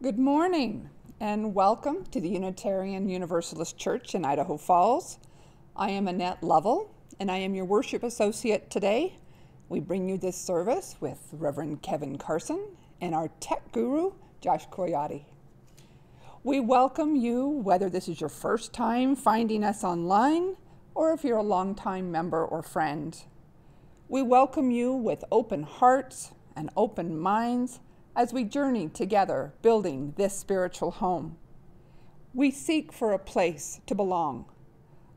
Good morning and welcome to the Unitarian Universalist Church in Idaho Falls. I am Annette Lovell and I am your worship associate today. We bring you this service with Reverend Kevin Carson and our tech guru, Josh Coyote. We welcome you whether this is your first time finding us online or if you're a longtime member or friend. We welcome you with open hearts and open minds as we journey together building this spiritual home. We seek for a place to belong,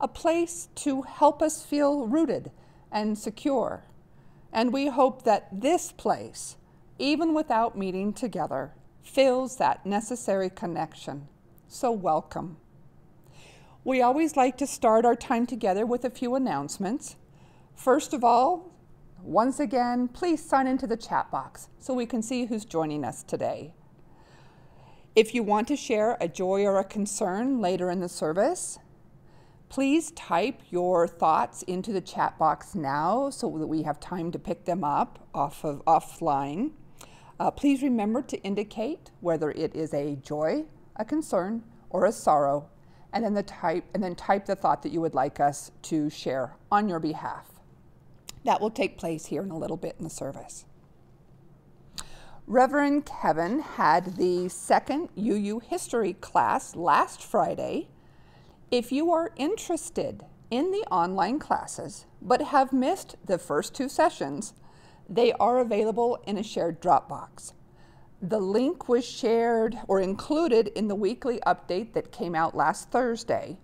a place to help us feel rooted and secure. And we hope that this place, even without meeting together, fills that necessary connection. So welcome. We always like to start our time together with a few announcements. First of all, once again, please sign into the chat box so we can see who's joining us today. If you want to share a joy or a concern later in the service, please type your thoughts into the chat box now so that we have time to pick them up offline. Please remember to indicate whether it is a joy, a concern, or a sorrow, and then type the thought that you would like us to share on your behalf. That will take place here in a little bit in the service. Reverend Kevin had the second UU history class last Friday. If you are interested in the online classes but have missed the first two sessions, they are available in a shared Dropbox. The link was shared or included in the weekly update that came out last Thursday,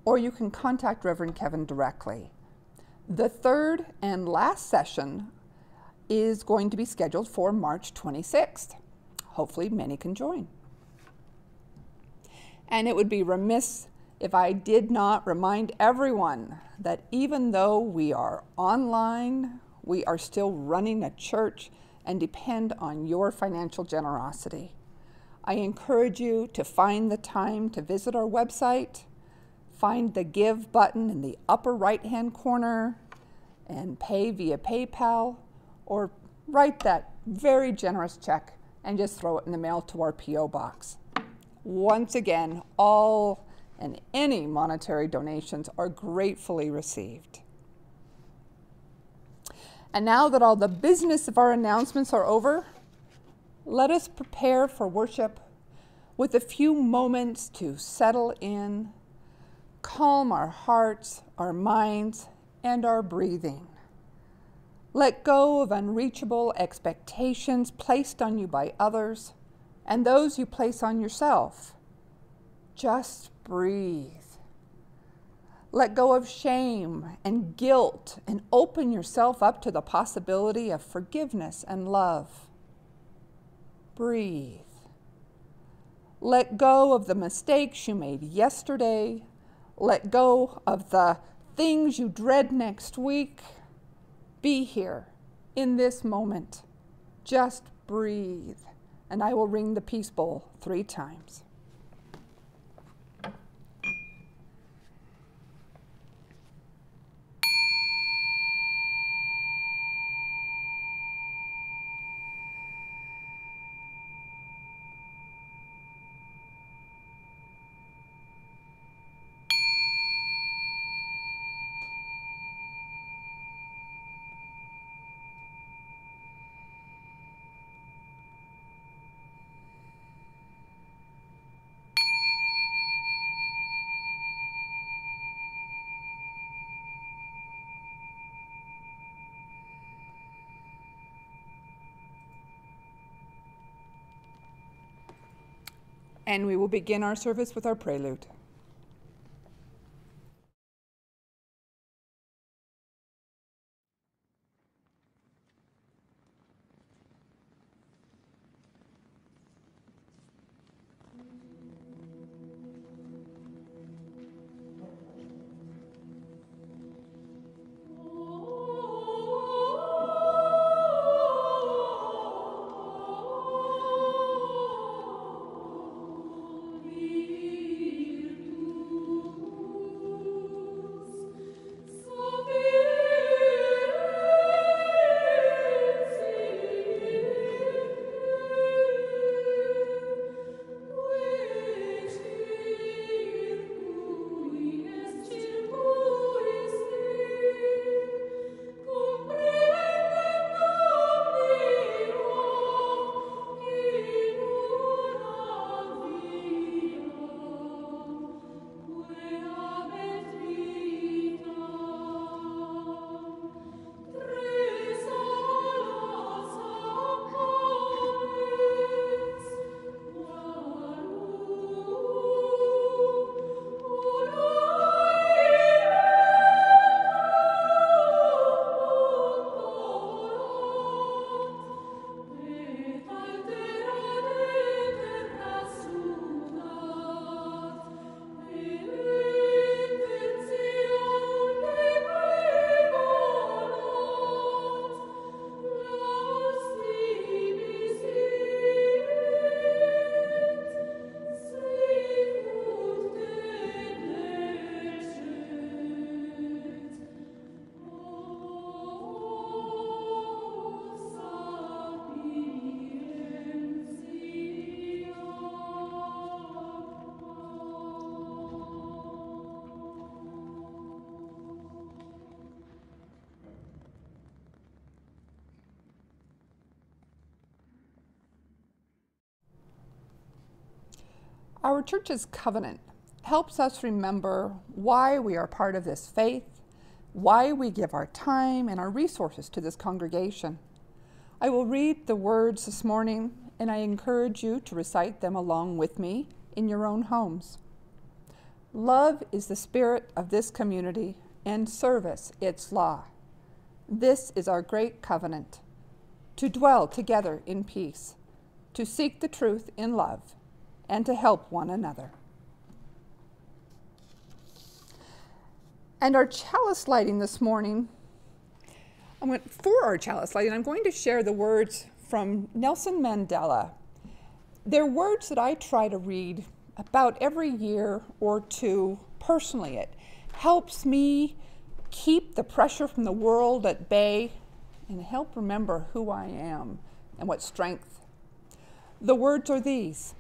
or you can contact Reverend Kevin directly. The third and last session is going to be scheduled for March 26th. Hopefully many can join. And it would be remiss if I did not remind everyone that even though we are online, we are still running a church and depend on your financial generosity. I encourage you to find the time to visit our website, find the Give button in the upper right-hand corner, and pay via PayPal, or write that very generous check and just throw it in the mail to our P.O. box. Once again, all and any monetary donations are gratefully received. And now that all the business of our announcements are over, let us prepare for worship with a few moments to settle in, calm our hearts, our minds, and our breathing. Let go of unreachable expectations placed on you by others and those you place on yourself. Just breathe. Let go of shame and guilt and open yourself up to the possibility of forgiveness and love. Breathe. Let go of the mistakes you made yesterday. Let go of the things you dread next week. Be here in this moment. Just breathe. And I will ring the peace bowl 3 times. And we will begin our service with our prelude. Our church's covenant helps us remember why we are part of this faith, why we give our time and our resources to this congregation. I will read the words this morning, and I encourage you to recite them along with me in your own homes. Love is the spirit of this community, and service its law. This is our great covenant, to dwell together in peace, to seek the truth in love, and to help one another. And our chalice lighting this morning, for our chalice lighting, I'm going to share the words from Nelson Mandela. They're words that I try to read about every year or two personally. It helps me keep the pressure from the world at bay and help remember who I am and what strength. The words are these: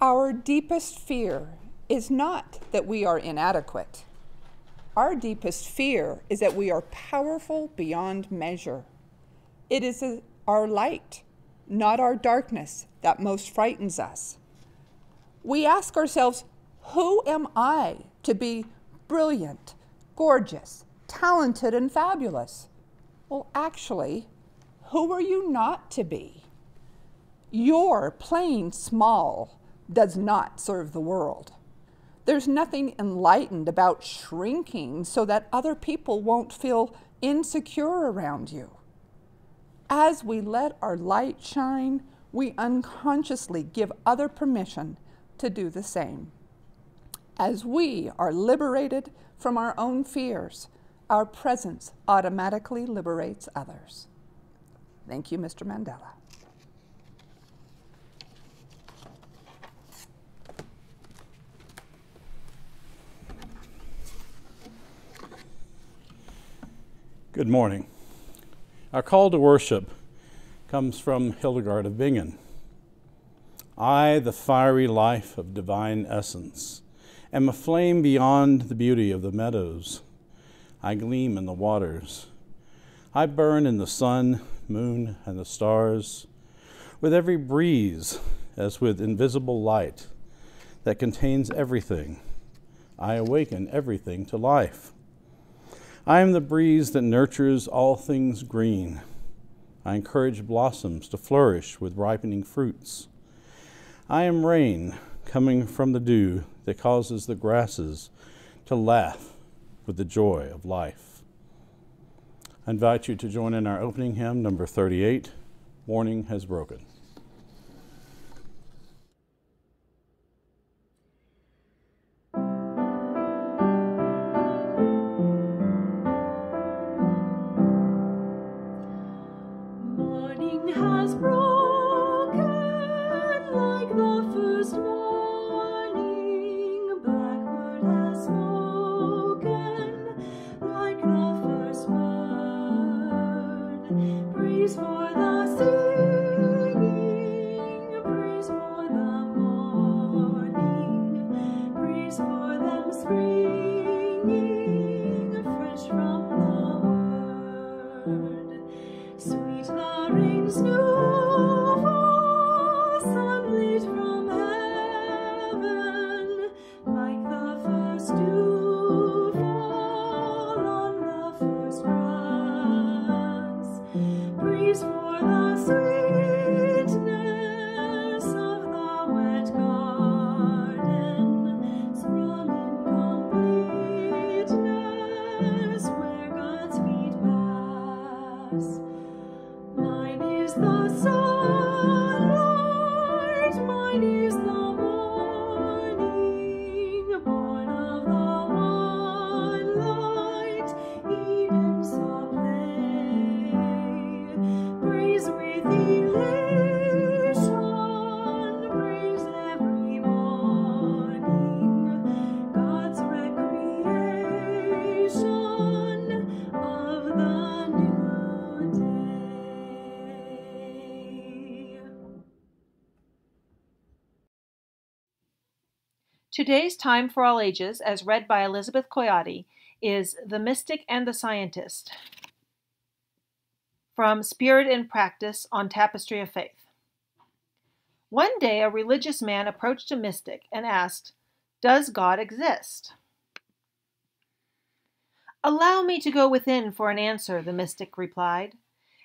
our deepest fear is not that we are inadequate. Our deepest fear is that we are powerful beyond measure. It is our light, not our darkness, that most frightens us. We ask ourselves, who am I to be brilliant, gorgeous, talented, and fabulous? Well, actually, who are you not to be? Your playing small does not serve the world. There's nothing enlightened about shrinking so that other people won't feel insecure around you. As we let our light shine, we unconsciously give other permission to do the same. As we are liberated from our own fears, our presence automatically liberates others. Thank you, Mr. Mandela. Good morning. Our call to worship comes from Hildegard of Bingen. I, the fiery life of divine essence, am a flame beyond the beauty of the meadows. I gleam in the waters. I burn in the sun, moon, and the stars. With every breeze, as with invisible light that contains everything, I awaken everything to life. I am the breeze that nurtures all things green. I encourage blossoms to flourish with ripening fruits. I am rain coming from the dew that causes the grasses to laugh with the joy of life. I invite you to join in our opening hymn, number 38, Morning Has Broken. Has broken like the first morning. Blackbird has spoken like the first word. Praise for the singing, praise for the morning, praise for them springing fresh from the word. Sweet the rain, snowfall, sunlit from heaven, like the first dew fall on the first grass. Praise for the sweetness of the wet garden, sprung in completeness where God's feet pass. Mine is the sunlight, mine is the morning, born of the one light, Eden saw play. Praise with elation, praise every morning, God's recreation of the new day. Today's Time for All Ages, as read by Elizabeth Coyote, is The Mystic and the Scientist, from Spirit in Practice on Tapestry of Faith. One day a religious man approached a mystic and asked, "Does God exist?" "Allow me to go within for an answer," the mystic replied.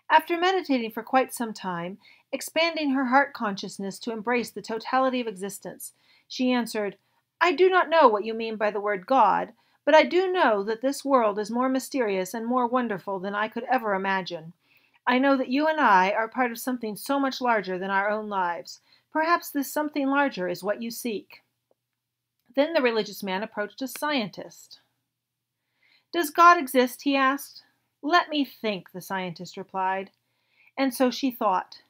After meditating for quite some time, expanding her heart consciousness to embrace the totality of existence, she answered, "I do not know what you mean by the word God, but I do know that this world is more mysterious and more wonderful than I could ever imagine. I know that you and I are part of something so much larger than our own lives. Perhaps this something larger is what you seek." Then the religious man approached a scientist. "Does God exist?" he asked. "Let me think," the scientist replied. And so she thought.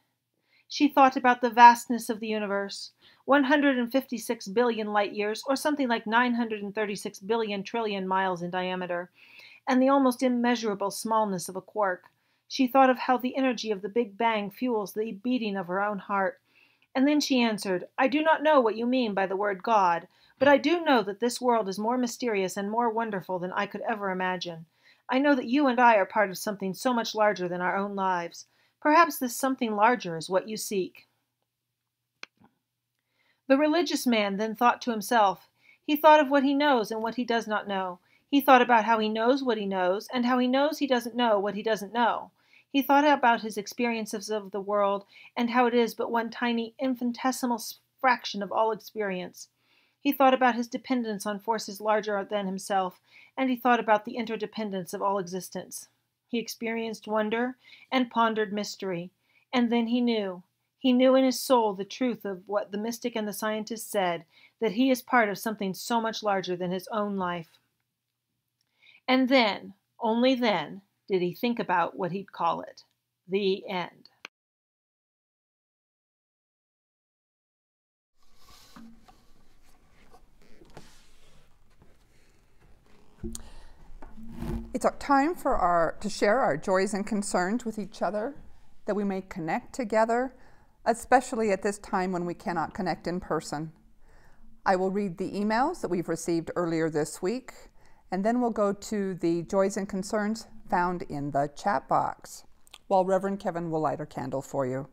She thought about the vastness of the universe, 156 billion light years, or something like 936 billion trillion miles in diameter, and the almost immeasurable smallness of a quark. She thought of how the energy of the Big Bang fuels the beating of her own heart. And then she answered, "I do not know what you mean by the word God, but I do know that this world is more mysterious and more wonderful than I could ever imagine. I know that you and I are part of something so much larger than our own lives. Perhaps this something larger is what you seek." The religious man then thought to himself. He thought of what he knows and what he does not know. He thought about how he knows what he knows and how he knows he doesn't know what he doesn't know. He thought about his experiences of the world and how it is but one tiny infinitesimal fraction of all experience. He thought about his dependence on forces larger than himself, and he thought about the interdependence of all existence. He experienced wonder and pondered mystery, and then he knew. He knew in his soul the truth of what the mystic and the scientist said, that he is part of something so much larger than his own life. And then, only then, did he think about what he'd call it. The end. It's time to share our joys and concerns with each other, that we may connect together, especially at this time when we cannot connect in person. I will read the emails that we've received earlier this week, and then we'll go to the joys and concerns found in the chat box, while Reverend Kevin will light a candle for you.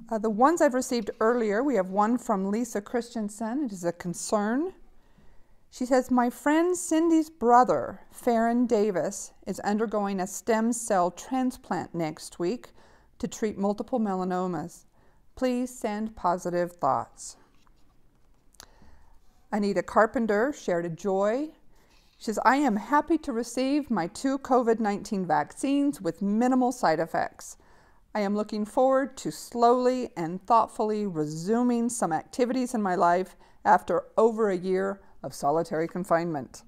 The ones I've received earlier, we have one from Lisa Christensen. It is a concern. She says, "My friend Cindy's brother, Farron Davis, is undergoing a stem cell transplant next week to treat multiple melanomas. Please send positive thoughts." Anita Carpenter shared a joy. She says, "I am happy to receive my 2 COVID-19 vaccines with minimal side effects. I am looking forward to slowly and thoughtfully resuming some activities in my life after over a year of solitary confinement."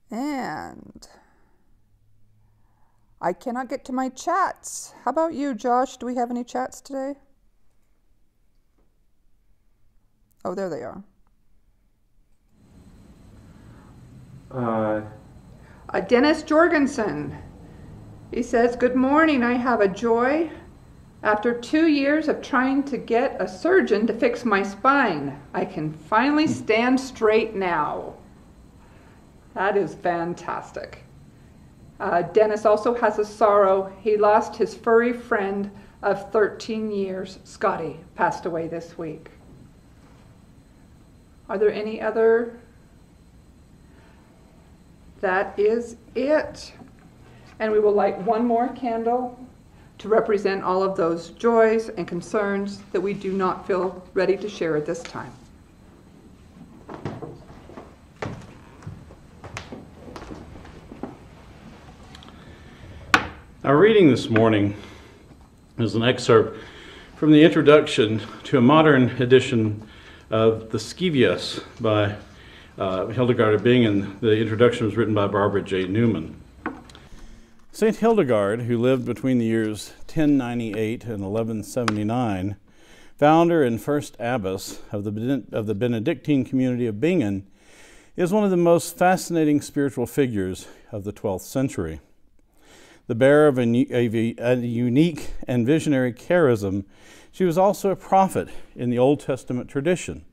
And I cannot get to my chats. How about you, Josh? Do we have any chats today? Oh, there they are. Dennis Jorgensen. He says, "Good morning. I have a joy. After 2 years of trying to get a surgeon to fix my spine, I can finally stand straight now." That is fantastic. Dennis also has a sorrow. He lost his furry friend of 13 years. Scotty passed away this week. Are there any other? That is it. And we will light one more candle to represent all of those joys and concerns that we do not feel ready to share at this time. Our reading this morning is an excerpt from the introduction to a modern edition of the Scivias by Hildegard of Bingen. The introduction was written by Barbara J. Newman. Saint Hildegard, who lived between the years 1098 and 1179, founder and first abbess of the Benedictine community of Bingen, is one of the most fascinating spiritual figures of the 12th century. The bearer of a unique and visionary charism, she was also a prophet in the Old Testament tradition,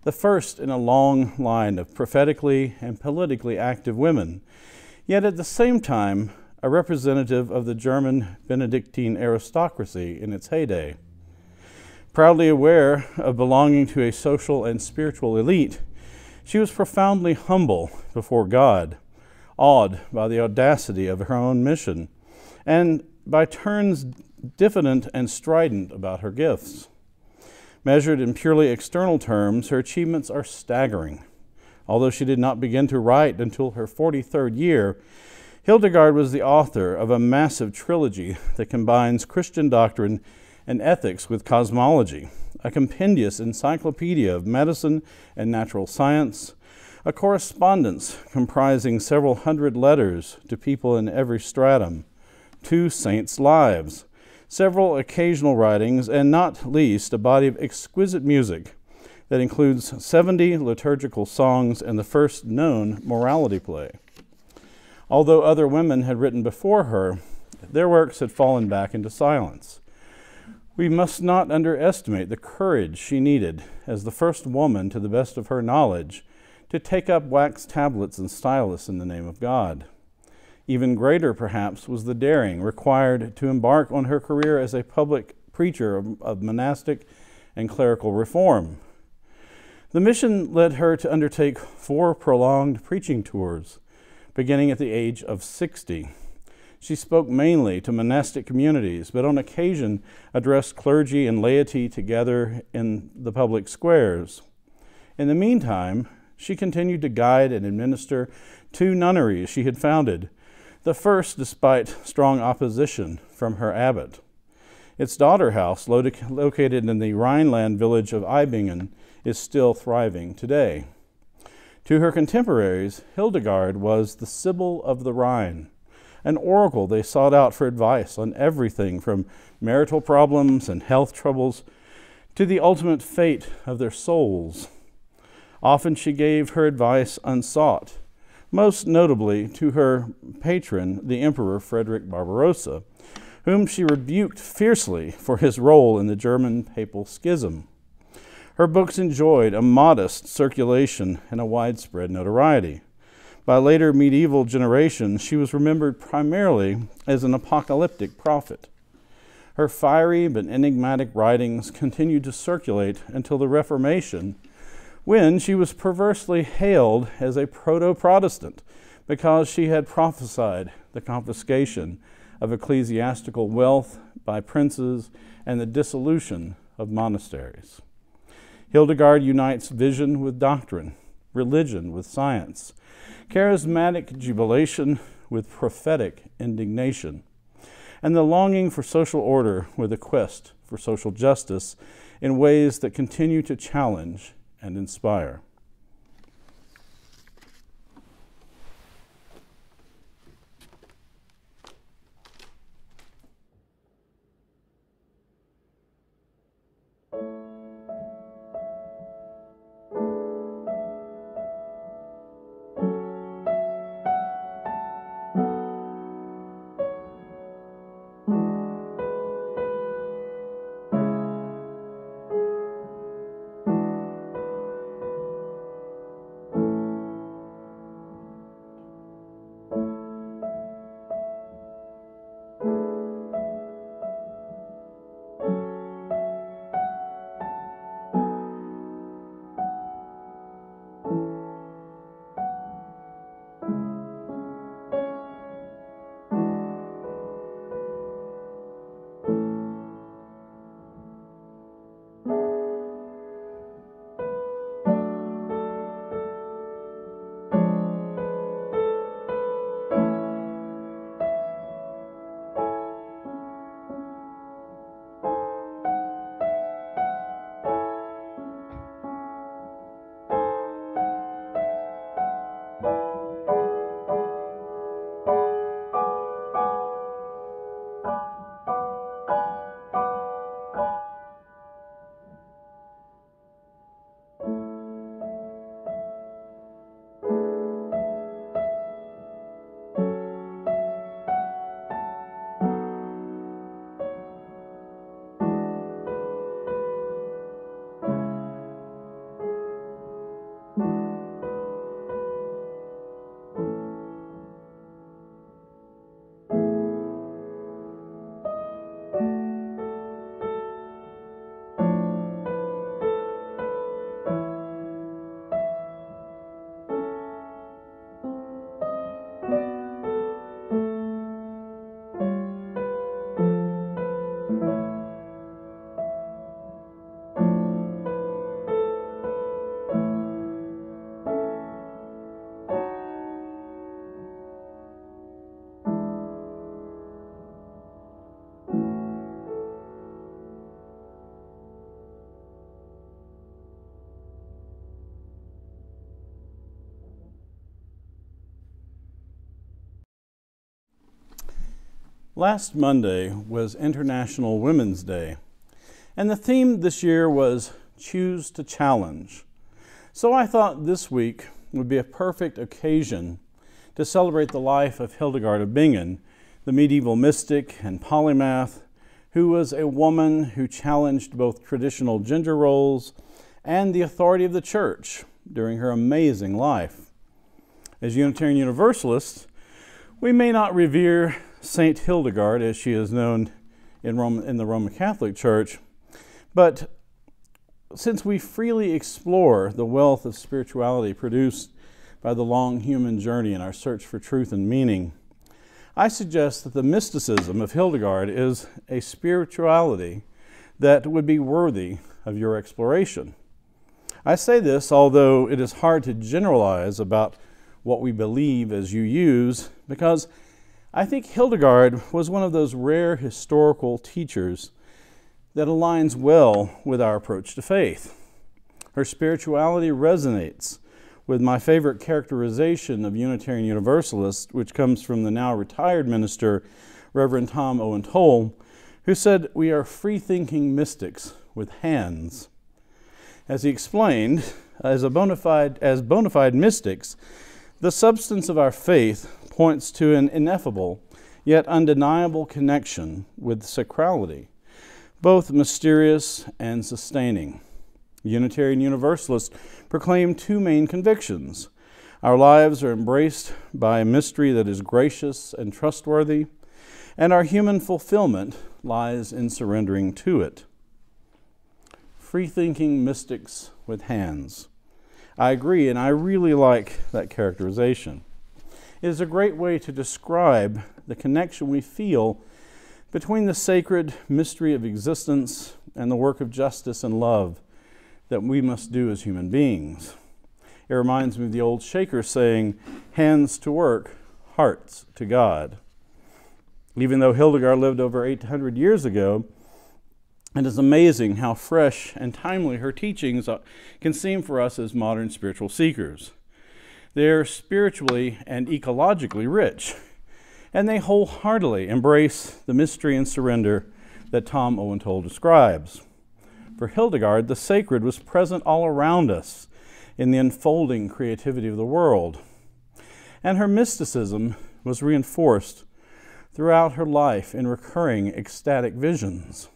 the first in a long line of prophetically and politically active women, yet at the same time a representative of the German Benedictine aristocracy in its heyday. Proudly aware of belonging to a social and spiritual elite, she was profoundly humble before God, awed by the audacity of her own mission, and by turns diffident and strident about her gifts. Measured in purely external terms, her achievements are staggering. Although she did not begin to write until her 43rd year, Hildegard was the author of a massive trilogy that combines Christian doctrine and ethics with cosmology, a compendious encyclopedia of medicine and natural science, a correspondence comprising several hundred letters to people in every stratum, 2 saints' lives, several occasional writings, and not least a body of exquisite music that includes 70 liturgical songs and the first known morality play. Although other women had written before her, their works had fallen back into silence. We must not underestimate the courage she needed as the first woman, to the best of her knowledge, to take up wax tablets and stylus in the name of God. Even greater, perhaps, was the daring required to embark on her career as a public preacher of monastic and clerical reform. The mission led her to undertake 4 prolonged preaching tours, beginning at the age of 60. She spoke mainly to monastic communities, but on occasion addressed clergy and laity together in the public squares. In the meantime, she continued to guide and administer 2 nunneries she had founded, the first despite strong opposition from her abbot. Its daughter house, located in the Rhineland village of Eibingen, is still thriving today. To her contemporaries, Hildegard was the Sibyl of the Rhine, an oracle they sought out for advice on everything from marital problems and health troubles to the ultimate fate of their souls. Often she gave her advice unsought, most notably to her patron, the Emperor Frederick Barbarossa, whom she rebuked fiercely for his role in the German papal schism. Her books enjoyed a modest circulation and a widespread notoriety. By later medieval generations, she was remembered primarily as an apocalyptic prophet. Her fiery but enigmatic writings continued to circulate until the Reformation, when she was perversely hailed as a proto-Protestant because she had prophesied the confiscation of ecclesiastical wealth by princes and the dissolution of monasteries. Hildegard unites vision with doctrine, religion with science, charismatic jubilation with prophetic indignation, and the longing for social order with a quest for social justice in ways that continue to challenge and inspire. Last Monday was International Women's Day, and the theme this year was Choose to Challenge. So I thought this week would be a perfect occasion to celebrate the life of Hildegard of Bingen, the medieval mystic and polymath, who was a woman who challenged both traditional gender roles and the authority of the church during her amazing life. As Unitarian Universalists, we may not revere Saint Hildegard as she is known in the Roman Catholic Church, but since we freely explore the wealth of spirituality produced by the long human journey in our search for truth and meaning, I suggest that the mysticism of Hildegard is a spirituality that would be worthy of your exploration. I say this although it is hard to generalize about what we believe as you use, because I think Hildegard was one of those rare historical teachers that aligns well with our approach to faith. Her spirituality resonates with my favorite characterization of Unitarian Universalists, which comes from the now retired minister, Reverend Tom Owen Toll, who said, "We are free-thinking mystics with hands." As he explained, as bona fide mystics, the substance of our faith points to an ineffable yet undeniable connection with sacrality, both mysterious and sustaining. Unitarian Universalists proclaim two main convictions. Our lives are embraced by a mystery that is gracious and trustworthy, and our human fulfillment lies in surrendering to it. Free-thinking mystics with hands. I agree, and I really like that characterization. It is a great way to describe the connection we feel between the sacred mystery of existence and the work of justice and love that we must do as human beings. It reminds me of the old Shaker saying, "Hands to work, hearts to God." Even though Hildegard lived over 800 years ago, it is amazing how fresh and timely her teachings can seem for us as modern spiritual seekers. They are spiritually and ecologically rich, and they wholeheartedly embrace the mystery and surrender that Tom Owen Toll describes. For Hildegard, the sacred was present all around us in the unfolding creativity of the world, and her mysticism was reinforced throughout her life in recurring ecstatic visions.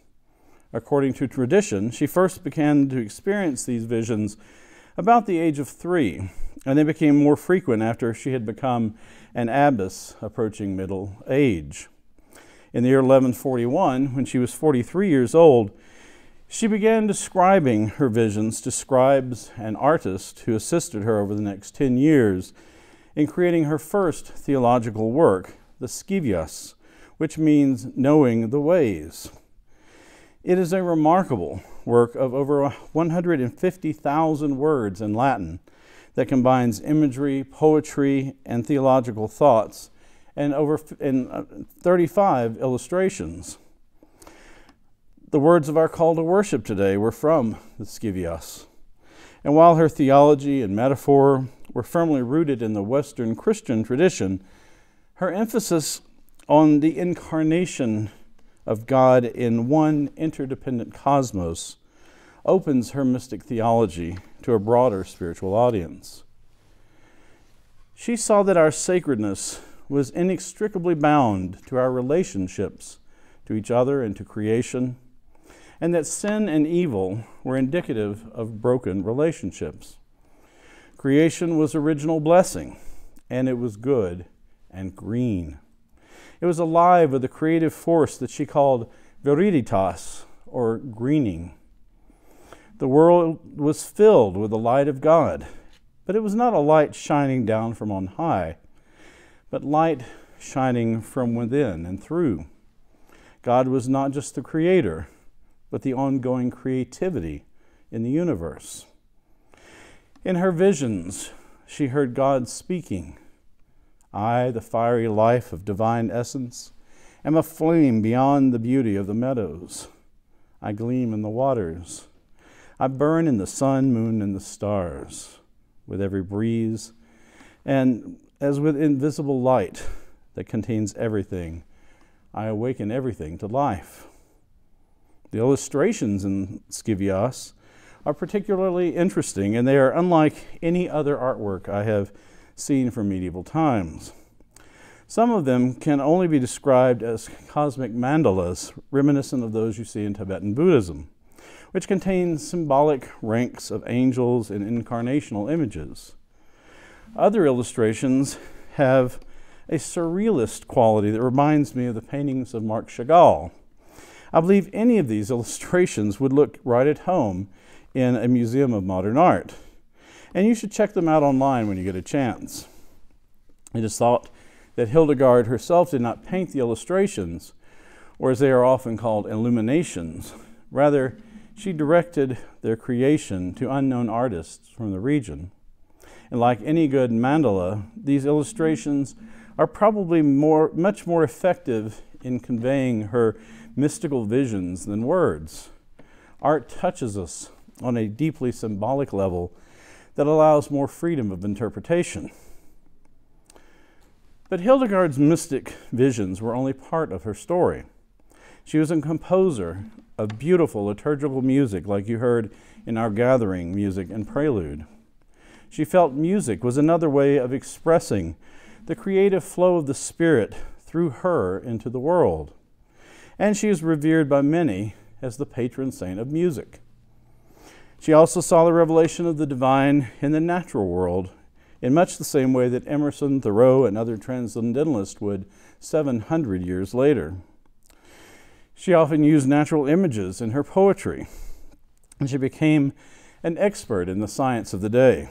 According to tradition, she first began to experience these visions about the age of 3, and they became more frequent after she had become an abbess approaching middle age. In the year 1141, when she was 43 years old, she began describing her visions to scribes and artists who assisted her over the next 10 years in creating her first theological work, the Scivias, which means knowing the ways. It is a remarkable work of over 150,000 words in Latin that combines imagery, poetry, and theological thoughts, and 35 illustrations. The words of our call to worship today were from the Scivias. And while her theology and metaphor were firmly rooted in the Western Christian tradition, her emphasis on the incarnation of God in one interdependent cosmos opens her mystic theology to a broader spiritual audience. She saw that our sacredness was inextricably bound to our relationships to each other and to creation, and that sin and evil were indicative of broken relationships. Creation was original blessing, and it was good and green. It was alive with a creative force that she called viriditas, or greening. The world was filled with the light of God, but it was not a light shining down from on high, but light shining from within and through. God was not just the creator, but the ongoing creativity in the universe. In her visions, she heard God speaking, "I, the fiery life of divine essence, am a flame beyond the beauty of the meadows. I gleam in the waters. I burn in the sun, moon, and the stars, with every breeze, and as with invisible light that contains everything, I awaken everything to life. The illustrations in Scivias are particularly interesting, and they are unlike any other artwork I have seen from medieval times. Some of them can only be described as cosmic mandalas, reminiscent of those you see in Tibetan Buddhism, which contain symbolic ranks of angels and incarnational images. Other illustrations have a surrealist quality that reminds me of the paintings of Marc Chagall. I believe any of these illustrations would look right at home in a museum of modern art, and you should check them out online when you get a chance. It is thought that Hildegard herself did not paint the illustrations, or as they are often called, illuminations. Rather, she directed their creation to unknown artists from the region. And like any good mandala, these illustrations are probably much more effective in conveying her mystical visions than words. Art touches us on a deeply symbolic level that allows more freedom of interpretation. But Hildegard's mystic visions were only part of her story. She was a composer of beautiful liturgical music, like you heard in our gathering music and prelude. She felt music was another way of expressing the creative flow of the Spirit through her into the world. And she is revered by many as the patron saint of music. She also saw the revelation of the divine in the natural world in much the same way that Emerson, Thoreau, and other transcendentalists would 700 years later. She often used natural images in her poetry, and she became an expert in the science of the day.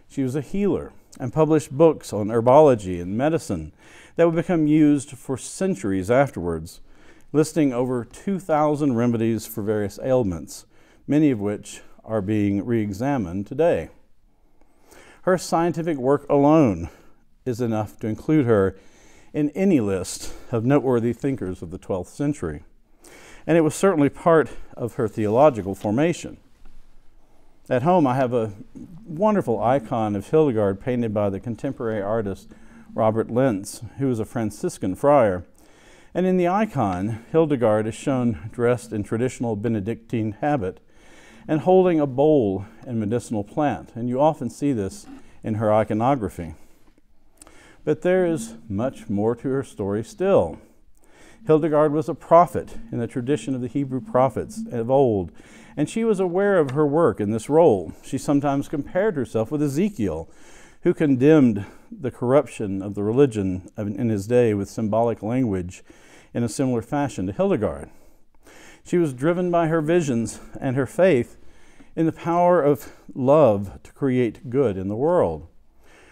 She was a healer and published books on herbology and medicine that would become used for centuries afterwards, listing over 2,000 remedies for various ailments, many of which are being re-examined today. Her scientific work alone is enough to include her in any list of noteworthy thinkers of the 12th century, and it was certainly part of her theological formation. At home, I have a wonderful icon of Hildegard painted by the contemporary artist Robert Lentz, who was a Franciscan friar. And in the icon, Hildegard is shown dressed in traditional Benedictine habit and holding a bowl and medicinal plant, and you often see this in her iconography. But there is much more to her story still. Hildegard was a prophet in the tradition of the Hebrew prophets of old, and she was aware of her work in this role. She sometimes compared herself with Ezekiel, who condemned the corruption of the religion in his day with symbolic language in a similar fashion to Hildegard. She was driven by her visions and her faith in the power of love to create good in the world.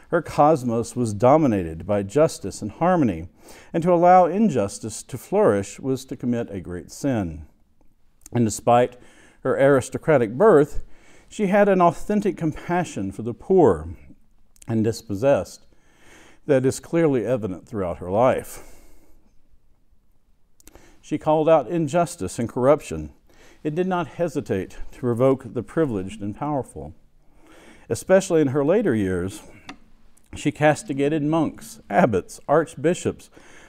Her cosmos was dominated by justice and harmony, and to allow injustice to flourish was to commit a great sin. And despite her aristocratic birth, she had an authentic compassion for the poor and dispossessed that is clearly evident throughout her life. She called out injustice and corruption. It did not hesitate to provoke the privileged and powerful. Especially in her later years, she castigated monks, abbots, archbishops,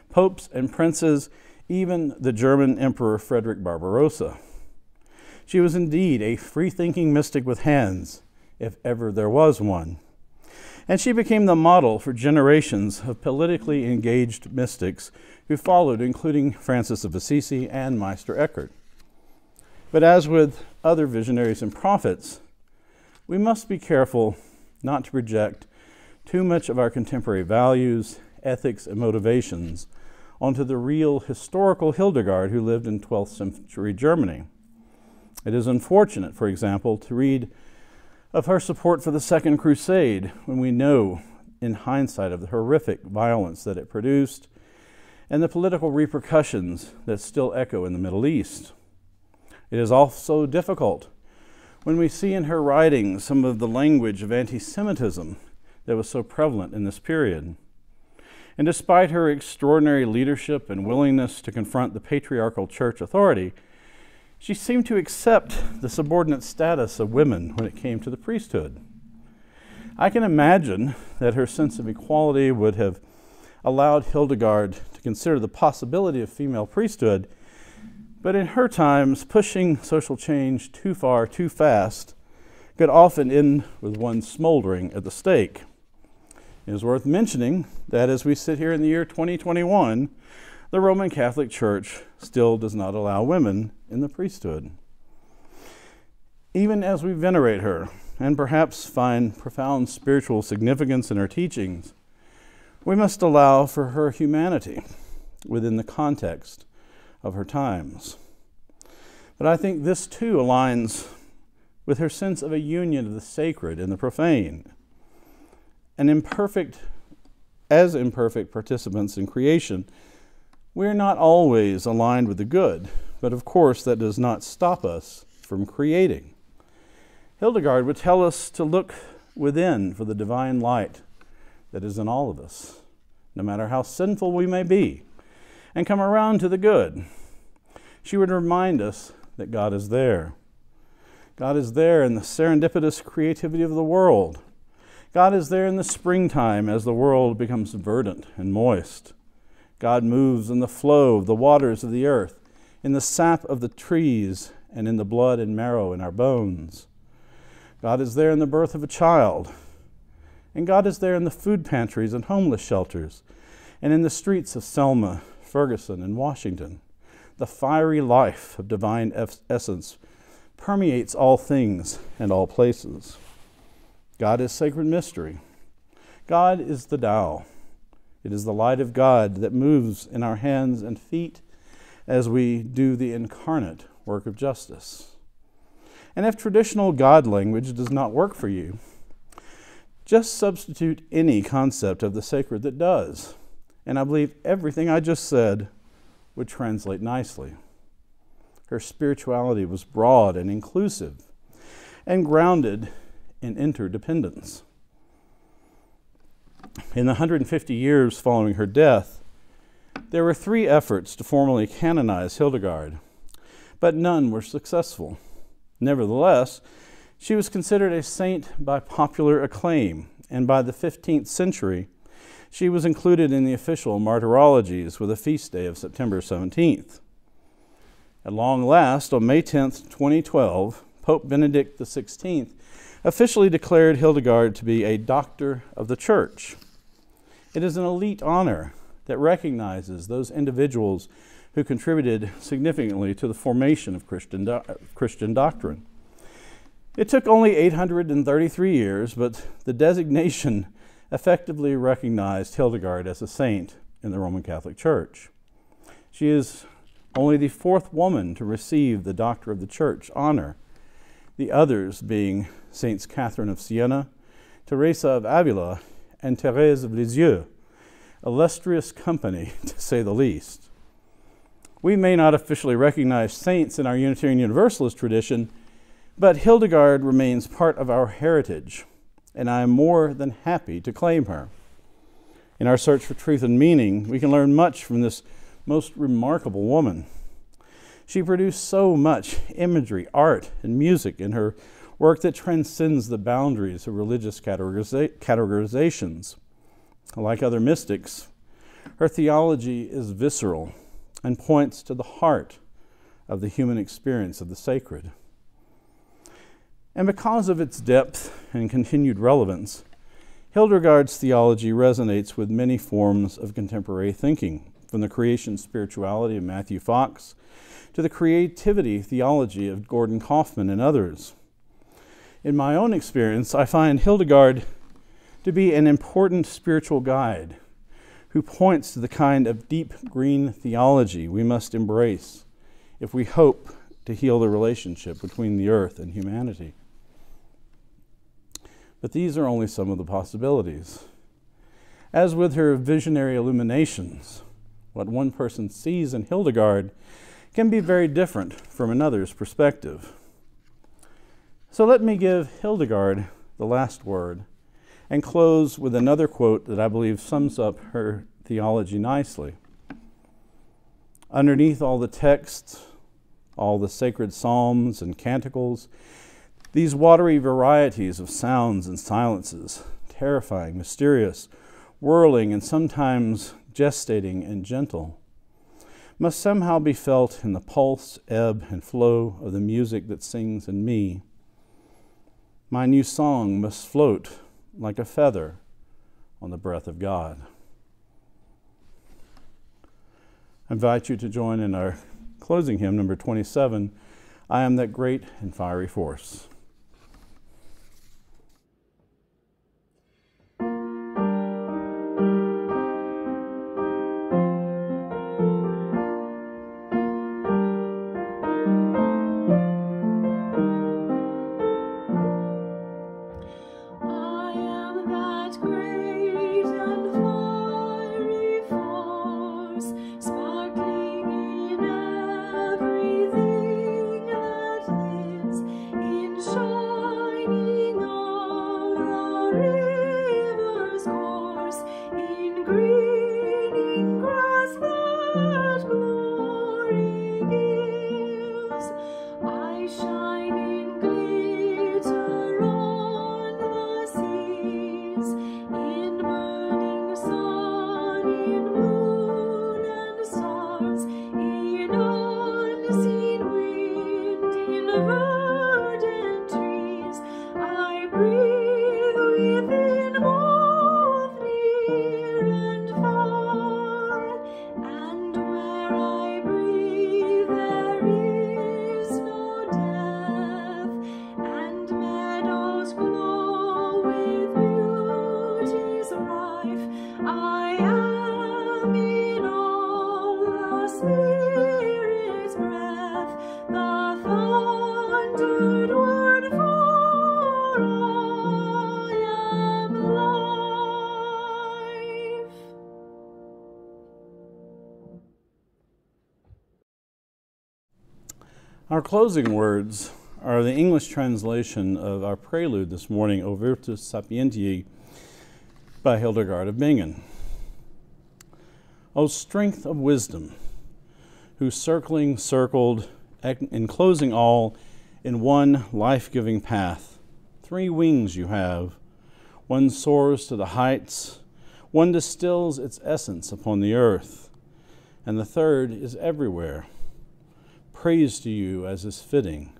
popes, and princes, even the German Emperor Frederick Barbarossa. She was indeed a free-thinking mystic with hands, if ever there was one. And she became the model for generations of politically engaged mystics who followed, including Francis of Assisi and Meister Eckhart. But as with other visionaries and prophets, we must be careful not to project too much of our contemporary values, ethics, and motivations onto the real historical Hildegard who lived in 12th century Germany. It is unfortunate, for example, to read of her support for the Second Crusade when we know, in hindsight, of the horrific violence that it produced and the political repercussions that still echo in the Middle East. It is also difficult when we see in her writings some of the language of anti-Semitism that was so prevalent in this period. And despite her extraordinary leadership and willingness to confront the patriarchal church authority, she seemed to accept the subordinate status of women when it came to the priesthood. I can imagine that her sense of equality would have allowed Hildegard to consider the possibility of female priesthood, but in her times, pushing social change too far, too fast, could often end with one smoldering at the stake. It is worth mentioning that as we sit here in the year 2021, the Roman Catholic Church still does not allow women in the priesthood. Even as we venerate her and perhaps find profound spiritual significance in her teachings, we must allow for her humanity within the context of her times. But I think this too aligns with her sense of a union of the sacred and the profane. As imperfect participants in creation, we are not always aligned with the good, but of course that does not stop us from creating. Hildegard would tell us to look within for the divine light that is in all of us, no matter how sinful we may be, and come around to the good. She would remind us that God is there. God is there in the serendipitous creativity of the world. God is there in the springtime as the world becomes verdant and moist. God moves in the flow of the waters of the earth, in the sap of the trees, and in the blood and marrow in our bones. God is there in the birth of a child. And God is there in the food pantries and homeless shelters, and in the streets of Selma, Ferguson, and Washington. The fiery life of divine essence permeates all things and all places. God is sacred mystery. God is the Tao. It is the light of God that moves in our hands and feet as we do the incarnate work of justice. And if traditional God language does not work for you, just substitute any concept of the sacred that does. And I believe everything I just said would translate nicely. Her spirituality was broad and inclusive and grounded in interdependence. In the 150 years following her death, there were 3 efforts to formally canonize Hildegard, but none were successful. Nevertheless, she was considered a saint by popular acclaim, and by the 15th century, she was included in the official martyrologies with a feast day of September 17th. At long last, on May 10th, 2012, Pope Benedict XVI officially declared Hildegard to be a doctor of the Church. It is an elite honor that recognizes those individuals who contributed significantly to the formation of Christian doctrine. It took only 833 years, but the designation effectively recognized Hildegard as a saint in the Roman Catholic Church. She is only the 4th woman to receive the Doctor of the Church honor, the others being Saints Catherine of Siena, Teresa of Avila, and Thérèse of Lisieux, illustrious company to say the least. We may not officially recognize saints in our Unitarian Universalist tradition, but Hildegard remains part of our heritage, and I am more than happy to claim her. In our search for truth and meaning, we can learn much from this most remarkable woman. She produced so much imagery, art, and music in her work that transcends the boundaries of religious categorizations. Like other mystics, her theology is visceral and points to the heart of the human experience of the sacred. And because of its depth and continued relevance, Hildegard's theology resonates with many forms of contemporary thinking, from the creation spirituality of Matthew Fox to the creativity theology of Gordon Kaufman and others. In my own experience, I find Hildegard to be an important spiritual guide who points to the kind of deep green theology we must embrace if we hope to heal the relationship between the earth and humanity. But these are only some of the possibilities. As with her visionary illuminations, what one person sees in Hildegard can be very different from another's perspective. So let me give Hildegard the last word and close with another quote that I believe sums up her theology nicely. Underneath all the texts, all the sacred psalms and canticles, these watery varieties of sounds and silences, terrifying, mysterious, whirling and sometimes gestating and gentle, must somehow be felt in the pulse, ebb, and flow of the music that sings in me. My new song must float like a feather on the breath of God. I invite you to join in our closing hymn, number 27, I Am That Great and Fiery Force. I am that great and fiery force, sparkling in everything that lives, in shining on the river's course, in greening grass that glory gives. I shine in glitter on the seas, in burning sun, in moon and stars, in unseen wind, in verdant trees. I breathe within both near and far, and where I breathe there is no death, and meadows glow with beauty's rife. I am in all the Spirit's breath, the thundered word, for I am life. Our closing words are the English translation of our prelude this morning, O Virtus Sapientiae, by Hildegard of Bingen. O strength of wisdom, who circled, enclosing all in one life-giving path. 3 wings you have. One soars to the heights, one distills its essence upon the earth, and the third is everywhere. Praise to you as is fitting,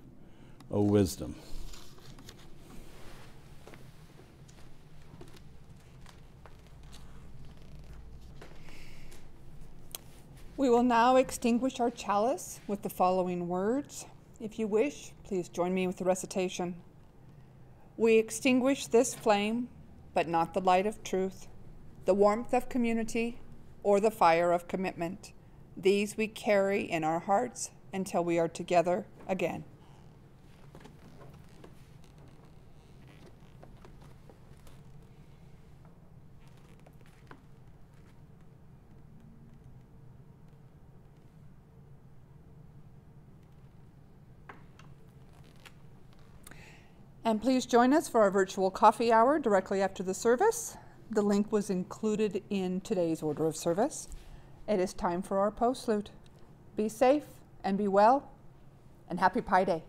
O wisdom. We will now extinguish our chalice with the following words. If you wish, please join me with the recitation. We extinguish this flame, but not the light of truth, the warmth of community, or the fire of commitment. These we carry in our hearts until we are together again. And please join us for our virtual coffee hour directly after the service. The link was included in today's order of service. It is time for our postlude. Be safe and be well, and happy Pi Day.